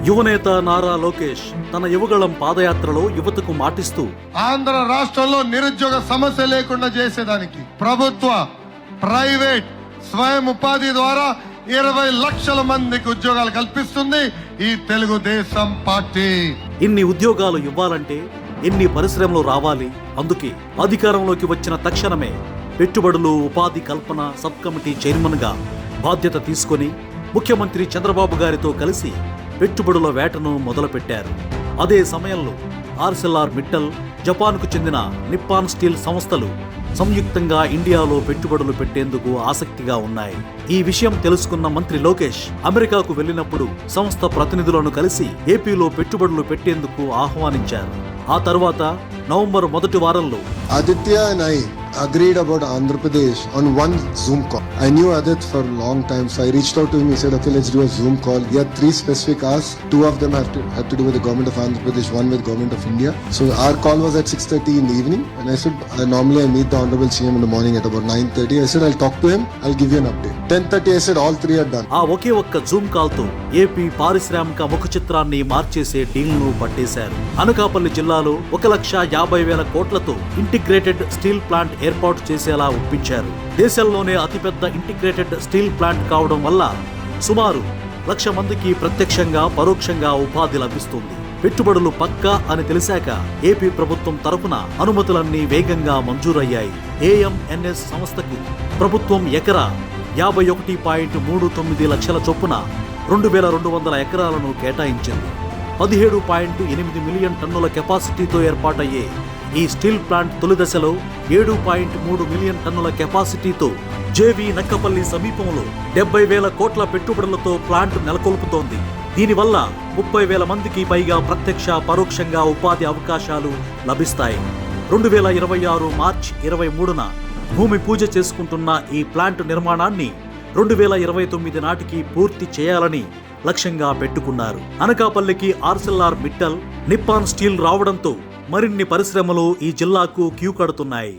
యువనేత నారా లోకేష్ తన యువగళం పాదయాత్రలో యువతకు మాటిస్తూ ఆంధ్ర రాష్ట్రంలో నిరుద్యోగ సమస్య లేకుండా చేసేదానికి ప్రభుత్వ ప్రైవేట్ స్వయం ఉపాధి ద్వారా 20 లక్షల మందికి ఉద్యోగాలు కల్పిస్తుంది ఈ తెలుగుదేశం పార్టీ. ఇన్ని ఉద్యోగాలు ఇవ్వాలంటే ఎన్ని పరిశ్రమలు రావాలి? అందుకే అధికారంలోకి వచ్చిన తక్షణమే పెట్టుబడులు ఉపాధి కల్పన సబ్ కమిటీ చైర్మన్ గా బాధ్యత తీసుకొని ముఖ్యమంత్రి చంద్రబాబు గారితో కలిసి పెట్టుబడుల వేటను మొదలుపెట్టారు. అదే సమయంలో ఆర్సెల్ఆర్ మిట్టల్, జపాన్కు చెందిన నిప్పాన్ స్టీల్ సంస్థలు సంయుక్తంగా ఇండియాలో పెట్టుబడులు పెట్టేందుకు ఆసక్తిగా ఉన్నాయి. ఈ విషయం తెలుసుకున్న మంత్రి లోకేష్ అమెరికాకు వెళ్లినప్పుడు సంస్థ ప్రతినిధులను కలిసి ఏపీలో పెట్టుబడులు పెట్టేందుకు ఆహ్వానించారు. ఆ తర్వాత నవంబర్ మొదటి వారంలో Aditya and I agreed about Andhra Pradesh on one Zoom call. I knew Adit for a long time, so I reached out to him. He said, "Okay, let's do a Zoom call." He had 3 specific asks. 2 of them had to do with the government of Andhra Pradesh, one with government of India. So our call was at 6:30 in the evening, and I said, normally I meet the Honorable CM in the morning at about 9:30. I said, I'll talk to him. I'll give you an update. 10:30, I said, all 3 are done. ఆ ఒకే ఒక్క Zoom call తో AP పారిశ్రామిక ముఖ చిత్రాన్ని మార్చేసే డీల్ను పట్టేశారు. అనకాపల్లి జిల్లాలో 1,50,000 కోట్లతో integrated steel plant ఏర్పాటు చేసేలా ఒప్పించారు. దేశంలోనే అతిపెద్ద ఇంటిగ్రేటెడ్ స్టీల్ ప్లాంట్ కావడం వల్ల సుమారు 1,00,000 మందికి ప్రత్యక్షంగా పరోక్షంగా ఉపాధి లభిస్తుంది. పెట్టుబడులు పక్కా అని తెలిసాక ఏపీ ప్రభుత్వం తరపున అనుమతులన్నీ వేగంగా మంజూరయ్యాయి. ఏఎంఎన్ఎస్ సంస్థకు ప్రభుత్వం ఎకరా 51.39 లక్షల చొప్పున 2,200 ఎకరాలను కేటాయించింది. 17.8 మిలియన్ టన్నుల కెపాసిటీతో ఏర్పాటయ్యే ఈ స్టీల్ ప్లాంట్ తొలి దశలో 7.3 మిలియన్ టన్నుల కెపాసిటీతో జేవీ నక్కపల్లి సమీపంలో 70,000 కోట్ల పెట్టుబడులతో ప్లాంట్ నెలకొల్పుతోంది. దీనివల్ల 30,000 మందికి పైగా ప్రత్యక్ష పరోక్షంగా ఉపాధి అవకాశాలు లభిస్తాయి. 2026 మార్చి 23న భూమి పూజ చేసుకుంటున్న ఈ ప్లాంట్ నిర్మాణాన్ని 2029 నాటికి పూర్తి చేయాలని లక్ష్యంగా పెట్టుకున్నారు. అనకాపల్లికి ఆర్సెల్ఆర్ మిట్టల్, నిప్పాన్ స్టీల్ రావడంతో మరిన్ని పరిశ్రమలు ఈ జిల్లాకు క్యూ కడుతున్నాయి.